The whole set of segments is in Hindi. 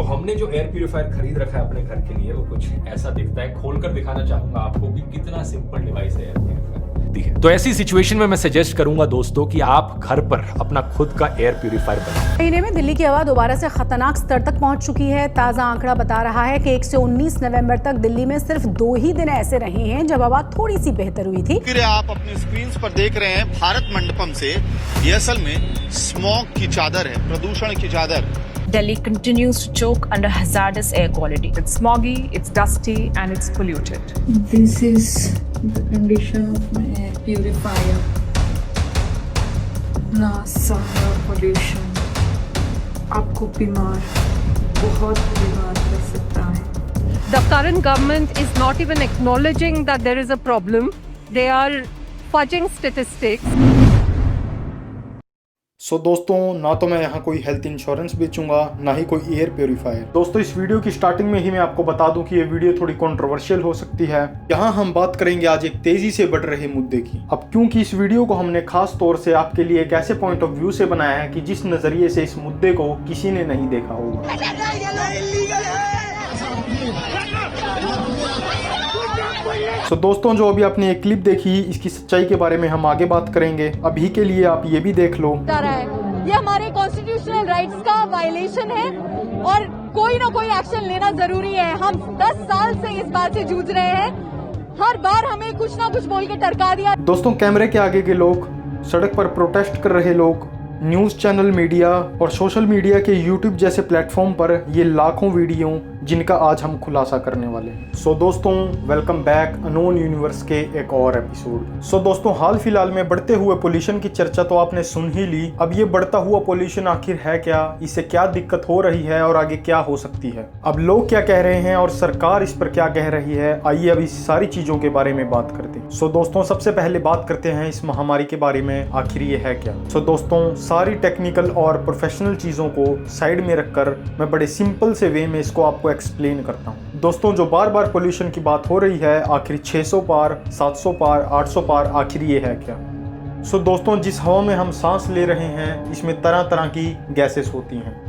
हमने जो एयर प्यूरिफायर खरीद रखा है अपने घर के लिए वो कुछ ऐसा दिखता है। खोलकर दिखाना चाहूंगा आपको कि कितना सिंपल डिवाइस है एयर प्यूरिफायर। तो ऐसी सिचुएशन में मैं सजेस्ट करूंगा दोस्तों कि आप घर पर अपना खुद का एयर प्यूरिफायर बनाएं। महीने में दिल्ली की हवा दोबारा से खतरनाक स्तर तक पहुंच चुकी है। ताजा आंकड़ा बता रहा है कि 1 से 19 नवंबर तक दिल्ली में सिर्फ 2 ही दिन ऐसे रहे हैं जब हवा थोड़ी सी बेहतर हुई थी। फिर आप अपनी स्क्रीन पर देख रहे हैं भारत मंडपम से, ये असल में स्मॉग की चादर है, प्रदूषण की चादर। Delhi continues to choke under hazardous air quality. It's smoggy, it's dusty, and it's polluted. This is the condition of my air purifier. NASA pollution आपको बहुत बीमार कर सकता है। The current government is not even acknowledging that there is a problem. They are fudging statistics. सो दोस्तों, ना तो मैं यहाँ कोई हेल्थ इंश्योरेंस बेचूंगा ना ही कोई एयर प्योरीफायर। दोस्तों, इस वीडियो की स्टार्टिंग में ही मैं आपको बता दूं कि ये वीडियो थोड़ी कंट्रोवर्शियल हो सकती है। यहाँ हम बात करेंगे आज एक तेजी से बढ़ रहे मुद्दे की। अब क्योंकि इस वीडियो को हमने खास तौर से आपके लिए एक ऐसे पॉइंट ऑफ व्यू से बनाया है कि जिस नजरिए से इस मुद्दे को किसी ने नहीं देखा होगा। सो दोस्तों, जो अभी आपने एक क्लिप देखी, इसकी सच्चाई के बारे में हम आगे बात करेंगे। अभी के लिए आप ये भी देख लो। ये हमारे कॉन्स्टिट्यूशनल राइट्स का वायलेशन है और कोई ना कोई एक्शन लेना जरूरी है। हम 10 साल से इस बात से जूझ रहे हैं, हर बार हमें कुछ ना कुछ बोल के टरका दिया। दोस्तों, कैमरे के आगे के लोग, सड़क पर प्रोटेस्ट कर रहे लोग, न्यूज़ चैनल, मीडिया और सोशल मीडिया के यूट्यूब जैसे प्लेटफॉर्म पर ये लाखों वीडियो जिनका आज हम खुलासा करने वाले हैं। सो दोस्तों, वेलकम बैक अननोन यूनिवर्स के एक और एपिसोड। सो दोस्तों, हाल फिलहाल में बढ़ते हुए पोल्यूशन की चर्चा तो आपने सुन ही ली। अब ये बढ़ता हुआ पोल्यूशन आखिर है क्या, इससे क्या दिक्कत हो रही है और आगे क्या हो सकती है, अब लोग क्या कह रहे हैं और सरकार इस पर क्या कह रही है, आइए अब इस सारी चीजों के बारे में बात करते हैं। सो दोस्तों, सबसे पहले बात करते हैं इस महामारी के बारे में, आखिर ये है क्या। सो दोस्तों, सारी टेक्निकल और प्रोफेशनल चीजों को साइड में रखकर मैं बड़े सिंपल से वे में इसको आपको एक्सप्लेन करता हूं। दोस्तों, जो बार बार पोल्यूशन की बात हो रही है, आखिर 600 पार, 700 पार, 800 पार, आखिर ये है क्या। सो दोस्तों, जिस हवा में हम सांस ले रहे हैं इसमें तरह तरह की गैसेस होती हैं,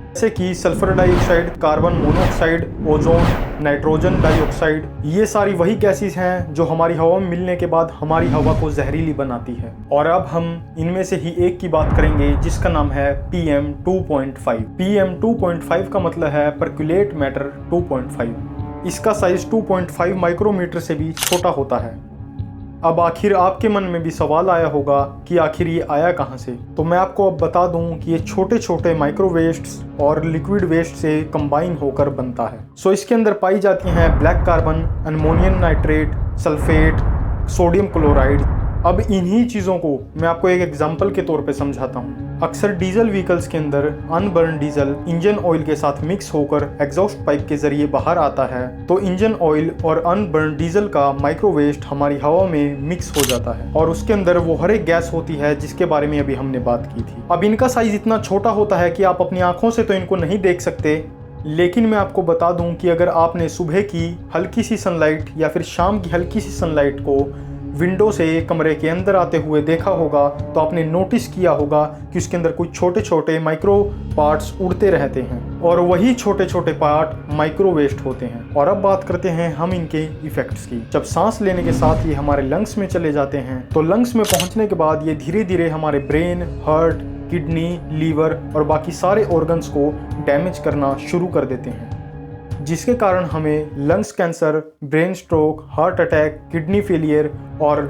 जैसे कि sulphur dioxide, carbon monoxide, ozone, nitrogen dioxide. ये सारी वही गैसेस हैं जो हमारी हवा में मिलने के बाद हमारी हवा को जहरीली बनाती है। और अब हम इनमें से ही एक की बात करेंगे जिसका नाम है PM 2.5। PM 2.5 का मतलब है पर्कुलेट मैटर 2.5। इसका साइज 2.5 माइक्रोमीटर से भी छोटा होता है। अब आखिर आपके मन में भी सवाल आया होगा कि आखिर ये आया कहाँ से। तो मैं आपको अब बता दूं कि ये छोटे छोटे माइक्रो वेस्ट्स और लिक्विड वेस्ट से कंबाइन होकर बनता है। सो इसके अंदर पाई जाती हैं black carbon, ammonium nitrate, sulphate, sodium chloride. अब इन्हीं चीज़ों को मैं आपको एक एग्जांपल के तौर पे समझाता हूँ। अक्सर डीजल व्हीकल्स के अंदर अनबर्न डीजल इंजन ऑयल के साथ मिक्स होकर एग्जॉस्ट पाइप के जरिए बाहर आता है, तो इंजन ऑयल और अनबर्न डीजल का माइक्रो वेस्ट हमारी हवा में मिक्स हो जाता है और उसके अंदर वो हर एक गैस होती है जिसके बारे में अभी हमने बात की थी। अब इनका साइज इतना छोटा होता है कि आप अपनी आंखों से तो इनको नहीं देख सकते, लेकिन मैं आपको बता दूं कि अगर आपने सुबह की हल्की सी सनलाइट या फिर शाम की हल्की सी सनलाइट को विंडो से कमरे के अंदर आते हुए देखा होगा तो आपने नोटिस किया होगा कि उसके अंदर कुछ छोटे छोटे माइक्रो पार्ट्स उड़ते रहते हैं और वही छोटे छोटे पार्ट माइक्रो वेस्ट होते हैं। और अब बात करते हैं हम इनके इफेक्ट्स की। जब सांस लेने के साथ ये हमारे लंग्स में चले जाते हैं तो लंग्स में पहुंचने के बाद ये धीरे धीरे हमारे ब्रेन, हार्ट, किडनी, लीवर और बाकी सारे ऑर्गन्स को डैमेज करना शुरू कर देते हैं, जिसके कारण हमें lungs cancer, brain stroke, heart attack, kidney failure और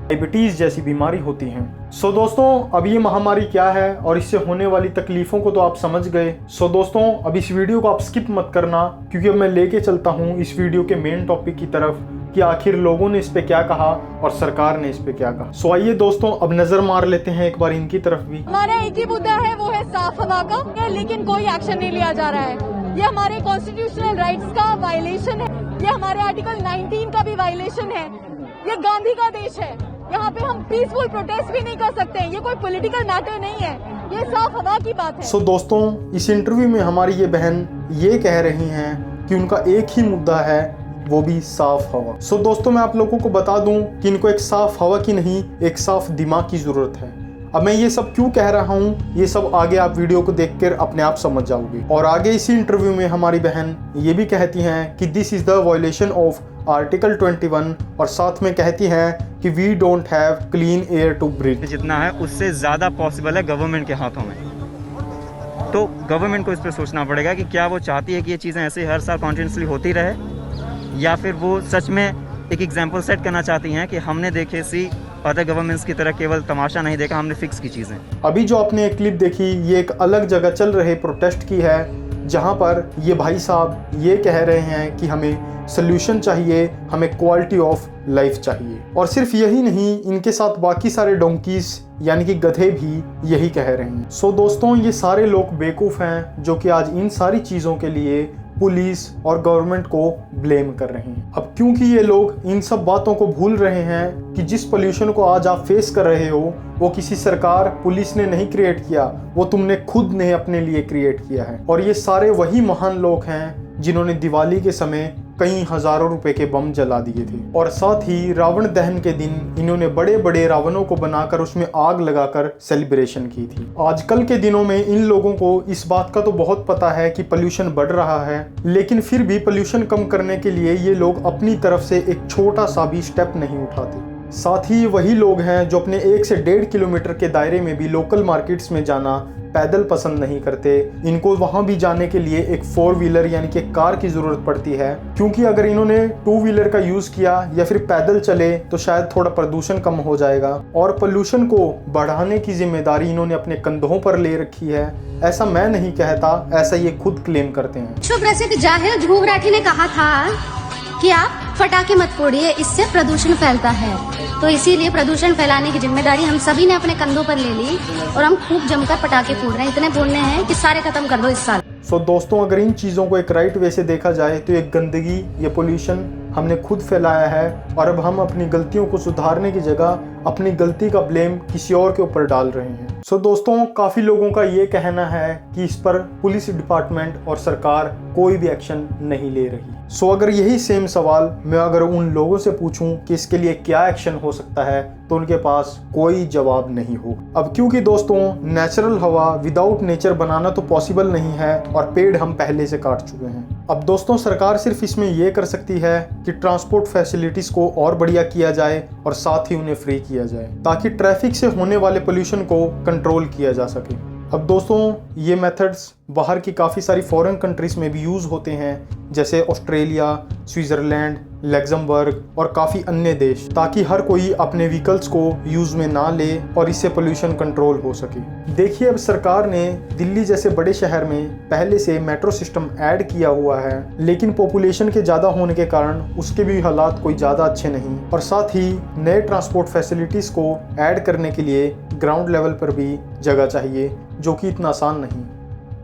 डायबिटीज़ जैसी बीमारी होती हैं। सो दोस्तों, अब ये महामारी क्या है और इससे होने वाली तकलीफ़ों को तो आप समझ गए। सो दोस्तों, अब इस वीडियो को आप स्किप मत करना, क्योंकि अब मैं लेके चलता हूँ इस वीडियो के मेन टॉपिक की तरफ कि आखिर लोगों ने इस पे क्या कहा और सरकार ने इस पे क्या कहा। सो आइए दोस्तों, अब नजर मार लेते हैं एक बार इनकी तरफ भी। हमारा एक ही मुद्दा है, वो है साफ हवा का, लेकिन कोई एक्शन नहीं लिया जा रहा है। ये हमारे कॉन्स्टिट्यूशनल राइट्स का वायलेशन है, ये हमारे आर्टिकल 19 का भी वायलेशन है। ये गांधी का देश है, यहाँ पे हम पीसफुल प्रोटेस्ट भी नहीं कर सकते। ये कोई पॉलिटिकल मैटर नहीं है, ये साफ हवा की बात है। सो दोस्तों, इस इंटरव्यू में हमारी ये बहन ये कह रही हैं कि उनका एक ही मुद्दा है, वो भी साफ हवा। सो दोस्तों, मैं आप लोगों को बता दूं कि इनको एक साफ हवा की नहीं, एक साफ दिमाग की जरूरत है। अब मैं ये सब क्यों कह रहा हूँ, ये सब आगे आप वीडियो को देखकर अपने आप समझ जाओगे। और आगे इसी इंटरव्यू में हमारी बहन ये भी कहती हैं कि this is the violation of article 21 और साथ में कहती हैं कि we don't have clean air to breathe. जितना है उससे ज़्यादा पॉसिबल है गवर्नमेंट के हाथों में। तो गवर्नमेंट को इस पर सोचना पड़ेगा कि क्या वो चाहती है कि ये चीज़ें ऐसे हर साल कॉन्टिन्यूसली होती रहे, या फिर वो सच में एक एग्जाम्पल सेट करना चाहती हैं कि हमने देखे सी अदर गवर्नमेंट्स की तरह केवल तमाशा नहीं देखा, हमने फिक्स की चीज़ें। अभी जो आपने एक क्लिप देखी ये एक अलग जगह चल रहे प्रोटेस्ट की है, जहां पर ये भाई साहब ये कह रहे हैं कि हमें सोल्यूशन चाहिए, हमें क्वालिटी ऑफ लाइफ चाहिए। और सिर्फ यही नहीं, इनके साथ बाकी सारे डोंकीज यानी कि गधे भी यही कह रहे हैं। सो दोस्तों, ये सारे लोग बेवकूफ़ हैं जो कि आज इन सारी चीज़ों के लिए पुलिस और गवर्नमेंट को ब्लेम कर रहे हैं। अब क्योंकि ये लोग इन सब बातों को भूल रहे हैं कि जिस पोल्यूशन को आज आप फेस कर रहे हो वो किसी सरकार पुलिस ने नहीं क्रिएट किया, वो तुमने खुद ने अपने लिए क्रिएट किया है। और ये सारे वही महान लोग हैं जिन्होंने दिवाली के समय कई हजारों रुपए के बम जला दिए थे। और साथ ही रावण दहन के दिन इन्होंने बड़े बड़े रावणों को बनाकर उसमें आग लगाकर सेलिब्रेशन की थी। आजकल के दिनों में इन लोगों को इस बात का तो बहुत पता है कि पोल्यूशन बढ़ रहा है, लेकिन फिर भी पोल्यूशन कम करने के लिए ये लोग अपनी तरफ से एक छोटा सा भी स्टेप नहीं उठाते। साथ ही वही लोग हैं जो अपने 1 से 1.5 किलोमीटर के दायरे में भी लोकल मार्केट्स में जाना पैदल पसंद नहीं करते। इनको वहां भी जाने के लिए एक 4 व्हीलर यानी कि कार की ज़रूरत पड़ती है, क्योंकि अगर इन्होंने 2 व्हीलर का यूज़ किया या फिर पैदल चले तो शायद थोड़ा प्रदूषण कम हो जाएगा। और पोल्यूशन को बढ़ाने की जिम्मेदारी इन्होंने अपने कंधों पर ले रखी है। ऐसा मैं नहीं कहता, ऐसा ये खुद क्लेम करते हैं। सुप्रसिद्ध जाहिर ध्रुव राठी ने कहा था कि आप पटाखे मत फोड़िए, इससे प्रदूषण फैलता है। तो इसीलिए प्रदूषण फैलाने की जिम्मेदारी हम सभी ने अपने कंधों पर ले ली और हम खूब जमकर पटाखे फोड़ रहे हैं। इतने फोड़ने हैं कि सारे खत्म कर दो इस साल। सो दोस्तों, अगर इन चीज़ों को एक राइट वे से देखा जाए तो ये गंदगी, ये पोल्यूशन हमने खुद फैलाया है और अब हम अपनी गलतियों को सुधारने की जगह अपनी गलती का ब्लेम किसी और के ऊपर डाल रहे हैं। सो दोस्तों, काफ़ी लोगों का ये कहना है कि इस पर पुलिस डिपार्टमेंट और सरकार कोई भी एक्शन नहीं ले रही। सो अगर यही सेम सवाल मैं अगर उन लोगों से पूछूं कि इसके लिए क्या एक्शन हो सकता है तो उनके पास कोई जवाब नहीं हो। अब क्योंकि दोस्तों, नेचुरल हवा विदाउट नेचर बनाना तो पॉसिबल नहीं है और पेड़ हम पहले से काट चुके हैं। अब दोस्तों, सरकार सिर्फ इसमें यह कर सकती है कि ट्रांसपोर्ट फैसिलिटीज को और बढ़िया किया जाए और साथ ही उन्हें फ्री किया जाए ताकि ट्रैफिक से होने वाले पोल्यूशन को कंट्रोल किया जा सके। अब दोस्तों, ये मेथड्स बाहर की काफ़ी सारी फॉरेन कंट्रीज़ में भी यूज़ होते हैं, जैसे ऑस्ट्रेलिया, स्विट्ज़रलैंड, लग्जमबर्ग और काफ़ी अन्य देश, ताकि हर कोई अपने व्हीकल्स को यूज़ में ना ले और इससे पोल्यूशन कंट्रोल हो सके। देखिए, अब सरकार ने दिल्ली जैसे बड़े शहर में पहले से मेट्रो सिस्टम ऐड किया हुआ है, लेकिन पॉपुलेशन के ज़्यादा होने के कारण उसके भी हालात कोई ज़्यादा अच्छे नहीं। और साथ ही नए ट्रांसपोर्ट फैसिलिटीज़ को ऐड करने के लिए ग्राउंड लेवल पर भी जगह चाहिए, जो कि इतना आसान नहीं।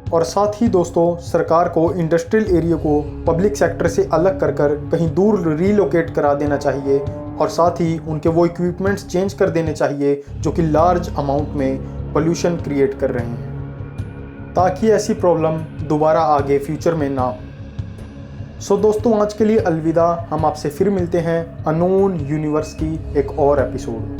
और साथ ही दोस्तों, सरकार को इंडस्ट्रियल एरिया को पब्लिक सेक्टर से अलग कर कहीं दूर रीलोकेट करा देना चाहिए और साथ ही उनके वो इक्विपमेंट्स चेंज कर देने चाहिए जो कि लार्ज अमाउंट में पोल्यूशन क्रिएट कर रहे हैं, ताकि ऐसी प्रॉब्लम दोबारा आगे फ्यूचर में ना हो। सो दोस्तों, आज के लिए अलविदा। हम आपसे फिर मिलते हैं अननोन यूनिवर्स की एक और एपिसोड।